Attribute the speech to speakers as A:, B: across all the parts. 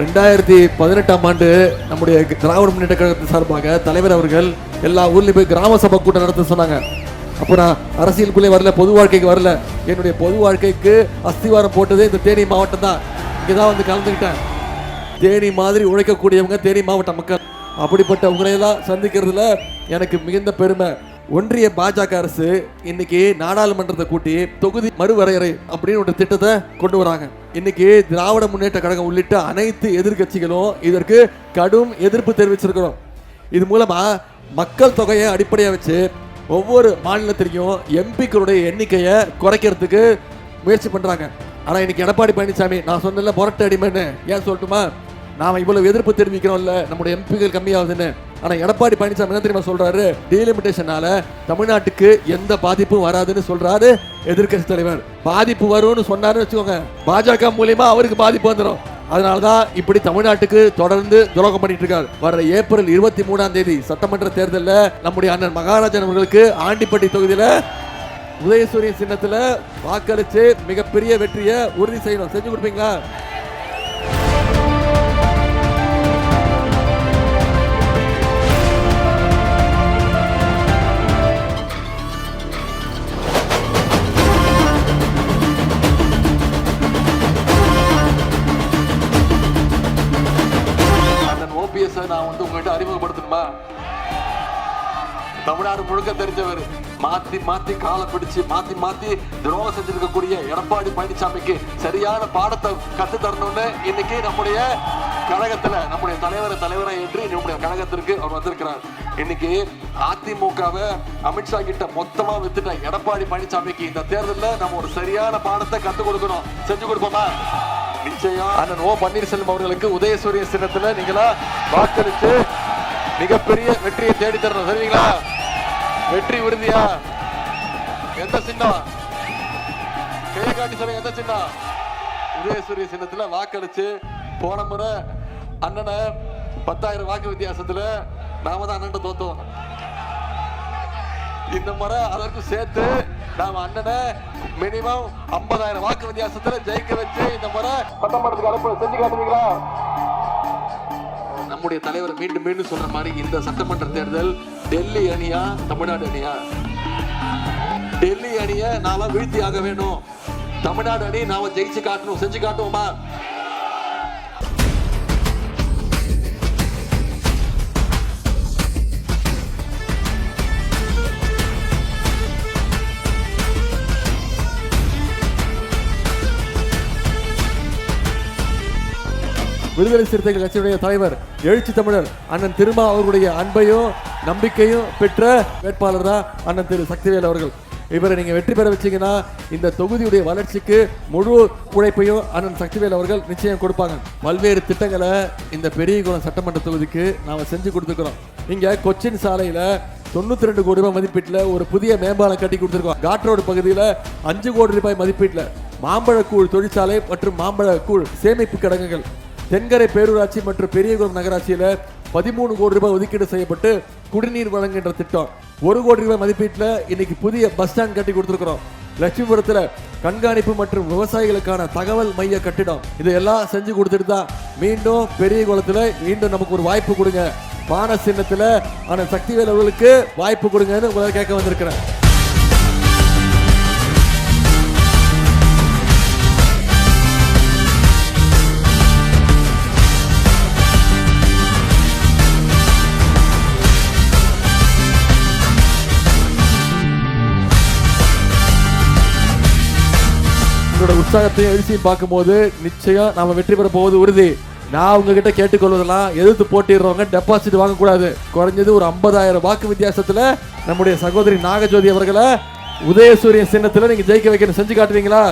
A: 2018ஆம் ஆண்டு நம்முடைய திராவிட முன்னேற்ற கழகத்தின் சார்பாக தலைவர் அவர்கள் எல்லா ஊர்லயும் போய் கிராம சபை கூட்டம் நடத்த சொன்னாங்க. அப்போ நான் அரசியலுக்குள்ளே வரல, பொது வாழ்க்கைக்கு வரல. என்னுடைய பொது வாழ்க்கைக்கு அஸ்திவாரம் போட்டதே இந்த தேனி மாவட்டம் தான். இங்கே தான் வந்து கலந்துக்கிட்டேன். தேனி மாதிரி உழைக்கக்கூடியவங்க தேனி மாவட்ட மக்கள். அப்படிப்பட்ட உங்களையெல்லாம் சந்திக்கிறதுல எனக்கு மிகுந்த பெருமை. ஒன்றிய பாஜக அரசு இன்னைக்கு நாடாளுமன்றத்தை கூட்டி தொகுதி மறுவரையறை அப்படின்னு ஒரு திட்டத்தை கொண்டு வராங்க. இன்னைக்கு திராவிட முன்னேற்ற கழகம் உள்ளிட்ட அனைத்து எதிர்கட்சிகளும் இதற்கு கடும் எதிர்ப்பு தெரிவிச்சிருக்கிறோம். இது மூலமா மக்கள் தொகையை அடிப்படையாக வச்சு ஒவ்வொரு மாநிலத்திலையும் எம்பிக்களுடைய எண்ணிக்கையை குறைக்கிறதுக்கு முயற்சி பண்றாங்க. ஆனா இன்னைக்கு எடப்பாடி பழனிசாமி, நான் சொன்னல புரட்டு அடிமைன்னு ஏன் சொல்லட்டுமா, நாம இவ்வளவு எதிர்ப்பு தெரிவிக்கிறோம்ல நம்முடைய எம்பிக்கள் கம்மியாகுதுன்னு. ஆனா எடப்பாடி பழனிசாமி என்ன தெரியுமா சொல்றாரு, டீலிமிட்டேஷனால தமிழ்நாட்டுக்கு எந்த பாதிப்பும் வராதுன்னு சொல்றாரு எதிர்க்கட்சி தலைவர். பாதிப்பு வரும்னு சொன்னாருன்னு வச்சுக்கோங்க, பாஜக மூலியமா அவருக்கு பாதிப்பு வந்துடும். அதனாலதான் இப்படி தமிழ்நாட்டுக்கு தொடர்ந்து துரோகம் பண்ணிட்டு இருக்காரு. வர ஏப்ரல் 23ஆம் தேதி சட்டமன்ற தேர்தலில் நம்முடைய அண்ணன் மகாராஜன் அவர்களுக்கு ஆண்டிப்பட்டி தொகுதியில உதயசூரியன் சின்னத்துல வாக்களிச்சு மிகப்பெரிய வெற்றியை உறுதி செய்யணும். செஞ்சு கொடுப்பீங்களா? நான் வந்து உங்ககிட்ட அறிமுகப்படுத்தணுமா? தமிழ்நாடு முழுக்க தெரிஞ்சவர், மாத்தி மாத்தி காலை பிடிச்சு மாத்தி மாத்தி துரோகம் செஞ்சிருக்கக்கூடிய எடப்பாடி பழனிசாமிக்கு சரியான பாடத்தை கத்து தரணும்னு இன்னைக்கு நம்முடைய கழகத்துல நம்முடைய தலைவரை ஏற்றி நம்முடைய கழகத்திற்கு அவர் வந்திருக்கிறார். இன்னைக்கு அதிமுகவை அமித்ஷா கிட்ட மொத்தமா வித்துட்ட எடப்பாடி பழனிசாமிக்கு இந்த தேர்தலில் நம்ம ஒரு சரியான பாடத்தை கத்து கொடுக்கணும். செஞ்சு கொடுப்போமா? நிச்சயம். அண்ணன் ஓ பன்னீர்செல்வம் அவர்களுக்கு உதயசூரிய சின்னத்துல நீங்களா வாக்களிச்சு மிகப்பெரிய வெற்றியை தேடி தரணும். சரிங்களா? வெற்றி உறுதியா? எந்த சின்னம் கையை காட்டி சொல்லுங்க, எந்த சின்னம்? உதயசூரிய சின்னத்துல வாக்களிச்சு போன முறை அண்ணனை 10,000 வாக்கு வித்தியாசத்துல நாம தான் அண்ணன் தோத்தோம். இந்த முறை அதற்கு சேர்த்து நாம அண்ணனை மினிமம் 50,000 வாக்கு வித்தியாசத்துல ஜெயிக்க வச்சு இந்த முறை சட்டமன்றத்துக்கு அனுப்ப செஞ்சு காட்டுவீங்களா? நம்முடைய தலைவர் மீண்டும் மீண்டும் சொல்ற மாதிரி இந்த சட்டமன்ற தேர்தல் டெல்லி அணியா தமிழ்நாடு அணியா? டெல்லி அணியை நாம வீழ்த்தி ஆக வேணும். தமிழ்நாடு அணி நாம ஜெயிச்சு காட்டணும். செஞ்சு காட்டுவோமா? விடுதலை சிறுத்தைகள் கட்சியுடைய தலைவர், எழுச்சி தமிழர் அண்ணன் திருமா அவர்களுடைய அன்பையும் நம்பிக்கையும் பெற்ற வேட்பாளர் தான் அண்ணன் திரு சக்திவேல் அவர்கள். இவரை நீங்க வெற்றி பெற வச்சீங்கன்னா இந்த தொகுதியுடைய வளர்ச்சிக்கு முழு உழைப்பையும் அண்ணன் சக்திவேல் அவர்கள் நிச்சயம் கொடுப்பாங்க. பல்வேறு திட்டங்களை இந்த பெரியகுளம் சட்டமன்ற தொகுதிக்கு நாம செஞ்சு கொடுத்துருக்கிறோம். இங்க கொச்சின் சாலையில 92 கோடி ரூபாய் மதிப்பீட்டில் ஒரு புதிய மேம்பாலம் கட்டி கொடுத்துருக்கோம். காட்ரோடு பகுதியில் 5 கோடி ரூபாய் மதிப்பீட்டில் மாம்பழக்கூழ் தொழிற்சாலை மற்றும் மாம்பழக்கூழ் சேமிப்பு கிடங்குகள். தென்கரை பேரூராட்சி மற்றும் பெரியகுளம் நகராட்சியில 13 கோடி ரூபாய் ஒதுக்கீடு செய்யப்பட்டு குடிநீர் வழங்குகின்ற திட்டம். 1 கோடி ரூபாய் மதிப்பீட்டில் இன்னைக்கு புதிய பஸ் ஸ்டாண்ட் கட்டி கொடுத்துருக்கிறோம். லட்சுமிபுரத்தில் கண்காணிப்பு மற்றும் விவசாயிகளுக்கான தகவல் மைய கட்டிடம். இதையெல்லாம் செஞ்சு கொடுத்துட்டு தான் மீண்டும் பெரியகுளத்தில் மீண்டும் நமக்கு ஒரு வாய்ப்பு கொடுங்க, பான சின்னத்தில் ஆனால் சக்திவேல் அவர்களுக்கு வாய்ப்பு கொடுங்கன்னு உங்களை கேட்க வந்திருக்கிறேன். உற்சாகத்தையும் எழுச்சியும் பார்க்கும்போது நிச்சயம் நாம வெற்றி பெற போவது உறுதி. நான் உங்ககிட்ட கேட்டுக்கொள்வதெல்லாம் எதிர்த்து போட்டிடுறவங்க டெபாசிட் வாங்கக்கூடாது. குறைஞ்சது ஒரு 50,000 வாக்கு வித்தியாசத்துல நம்முடைய சகோதரி நாகஜோதி அவர்களை உதயசூரிய சின்னத்துல நீங்க ஜெயிக்க வைக்கணும். செஞ்சு காட்டுவீங்களா?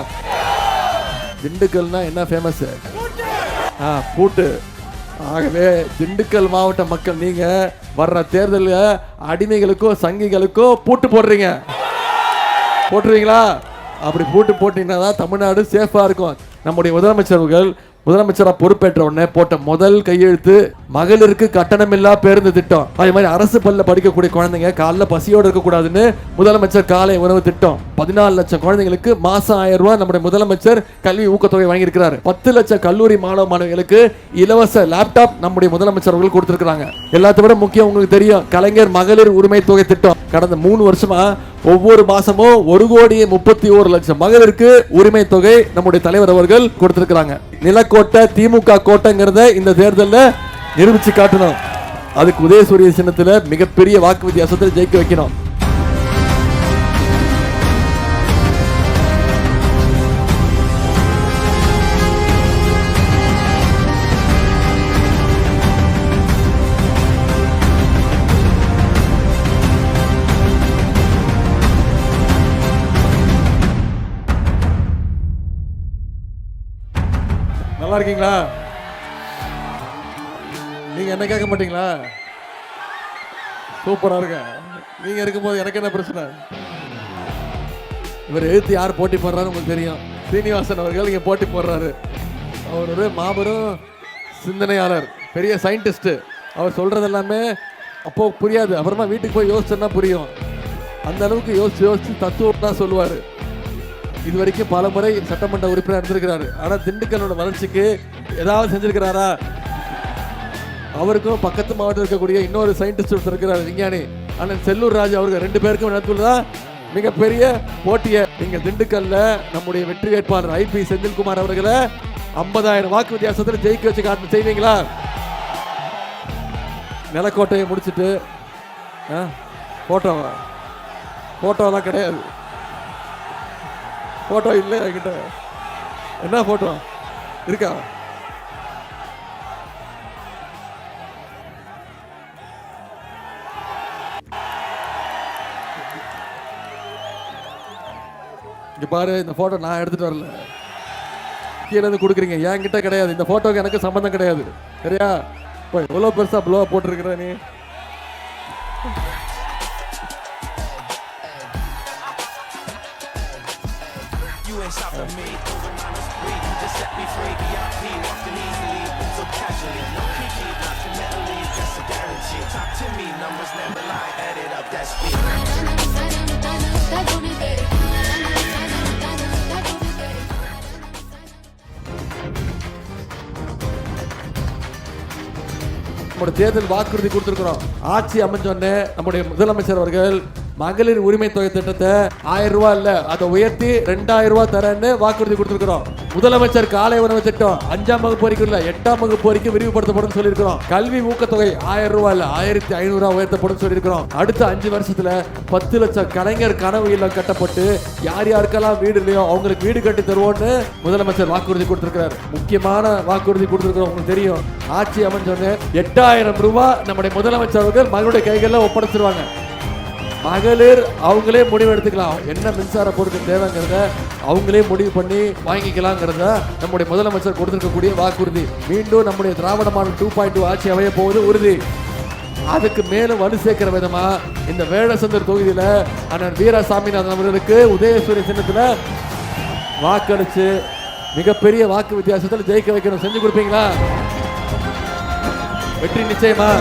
A: திண்டுக்கல்னா என்ன ஃபேமஸ்? பூட்டு. ஆகவே திண்டுக்கல் மாவட்ட மக்கள் நீங்க வர்ற தேர்தலில் அடிமைகளுக்கும் சங்கிகளுக்கும் பூட்டு போட்டுருவீங்களா? அப்படி பூட்டு போட்டீங்கன்னா தான் தமிழ்நாடு சேஃபாக இருக்கும். நம்முடைய முதலமைச்சர்கள் முதலமைச்சரா பொறுப்பேற்ற உடனே போட்ட முதல் கையெழுத்து மகளிருக்கு கட்டணமில்லா பேருந்து திட்டம். அதே மாதிரி அரசு பள்ளியில் படிக்கக்கூடிய குழந்தைங்க காலைல பசியோடு இருக்கக்கூடாதுன்னு முதலமைச்சர் காலை உணவு திட்டம். 14 லட்சம் குழந்தைங்களுக்கு மாசம் 1000 ரூபாய் நம்முடைய முதலமைச்சர் கல்வி ஊக்கத்தொகை வாங்கியிருக்கிறார். 10 லட்சம் கல்லூரி மாணவ மாணவிகளுக்கு இலவச லேப்டாப் நம்முடைய முதலமைச்சர் அவர்கள் கொடுத்திருக்கிறாங்க. எல்லாத்த விட முக்கியம், உங்களுக்கு தெரியும், கலைஞர் மகளிர் உரிமை தொகை திட்டம். கடந்த 3 வருஷமா ஒவ்வொரு மாசமும் 1,31,00,000 மகளிருக்கு உரிமை தொகை நம்முடைய தலைவர் அவர்கள் கொடுத்திருக்கிறாங்க. நிலக்கோட்டை திமுக கோட்டைங்கிறத இந்த தேர்தலில் நிரூபிச்சு காட்டணும். அதுக்கு உதயசூரிய சின்னத்தில் மிகப்பெரிய வாக்கு வித்தியாசத்தில் ஜெயிக்க வைக்கணும். நல்லா இருக்கீங்களா? நீங்க என்ன கேட்க மாட்டீங்களா? சூப்பரா இருக்க. நீங்க இருக்கும்போது எனக்கு என்ன பிரச்சனை? இவர் எழுத்து யார் போட்டி போடுறாரு உங்களுக்கு தெரியும். சீனிவாசன் அவர்கள் இங்க போட்டி போடுறாரு. அவர் ஒரு மாபெரும் சிந்தனையாளர், பெரிய சயின்டிஸ்ட். அவர் சொல்றது எல்லாமே அப்போ புரியாது, அப்புறமா வீட்டுக்கு போய் யோசிச்சோன்னா புரியும். அந்த அளவுக்கு யோசிச்சு யோசிச்சு தத்துவம் தான் சொல்லுவாரு. இது வரைக்கும் பல முறை சட்டமன்ற உறுப்பினர் இருந்திருக்கிறாரு. ஆனா திண்டுக்கல்லோட வளர்ச்சிக்கு ஏதாவது செஞ்சிருக்கிறாரா? அவருக்கும் பக்கத்து மாவட்டம் இருக்கக்கூடிய இன்னொரு சயின்டிஸ்ட் இருக்கிறார், விஞ்ஞானி அண்ணன் செல்லூர் ராஜு. அவர்கள் 2 பேருக்கும் நடத்துள்ளதான் மிகப்பெரிய போட்டியை. நீங்க திண்டுக்கல்ல நம்முடைய வெற்றி வேட்பாளர் ஐபி செந்தில்குமார் அவர்களை 50,000 வாக்கு வித்தியாசத்தில் ஜெயிக்க வச்சு காட்டு செய்வீங்களா? நிலக்கோட்டையை முடிச்சுட்டு போட்டோலாம் கிடையாது. போட்டோ இல்லை என்கிட்ட. என்ன போட்டோ இருக்கா? இங்க பாரு, இந்த போட்டோ நான் எடுத்துட்டு வரல, கீழே இருந்து கொடுக்குறீங்க. என்கிட்ட கிடையாது. இந்த போட்டோக்கு எனக்கு சம்பந்தம் கிடையாது. சரியா? இப்போ எவ்வளோ பெருசா ப்ளோ போட்டிருக்கிற நீ. நம்முடைய தேர்தல் வாக்குறுதி கொடுத்திருக்கிறோம். ஆட்சி அமைஞ்சோடனே நம்முடைய முதலமைச்சர் அவர்கள் மகளிர் உரிமை தொகை திட்டத்தை 1000 ரூபாய் இல்ல, அதை உயர்த்தி 2000 ரூபாய் தரேன்னு வாக்குறுதி கொடுத்திருக்கிறோம். முதலமைச்சர் காலை உணவு திட்டம் 5ஆம் வகுப்பு வரைக்கும் இல்ல 8ஆம் வகுப்பு வரைக்கும் விரிவுபடுத்தப்படும் சொல்லியிருக்கிறோம். கல்வி ஊக்கத்தொகை 1000 ரூபாய் இல்ல 1500 ரூபாய் உயர்த்தப்படும் சொல்லியிருக்கிறோம். அடுத்த 5 வருஷத்துல 10 லட்சம் கலைஞர் கனவு இல்லம் கட்டப்பட்டு யார் யாருக்கெல்லாம் வீடு இல்லையோ அவங்களுக்கு வீடு கட்டி தருவோம்னு முதலமைச்சர் வாக்குறுதி கொடுத்திருக்கிறார். முக்கியமான வாக்குறுதி கொடுத்திருக்கிறோம். உங்களுக்கு தெரியும், ஆட்சி அமைஞ்சோன்னு 8000 ரூபாய் நம்முடைய முதலமைச்சர் அவர்கள் மகளுடைய கைகளில் ஒப்படைச்சிருவாங்க. மகளிர் அவங்களே முடிவு எடுத்துக்கலாம், என்ன மின்சார பொருட்கள் தேவைங்கிறத அவங்களே முடிவு பண்ணி வாங்கிக்கலாங்கிறத நம்முடைய முதலமைச்சர் கொடுத்திருக்கக்கூடிய வாக்குறுதி. மீண்டும் நம்முடைய திராவிட மாடல் 2.2 ஆட்சி அமைய போவது உறுதி. அதுக்கு மேலும் வலு சேர்க்கிற விதமா இந்த வேடசந்தர் தொகுதியில அண்ணன் வீரசாமிநாதன் அவர்களுக்கு உதயசூரிய சின்னத்துல வாக்களிச்சு மிகப்பெரிய வாக்கு வித்தியாசத்தில் ஜெயிக்க வைக்கணும். செஞ்சு கொடுப்பீங்களா? வெற்றி நிச்சயமா?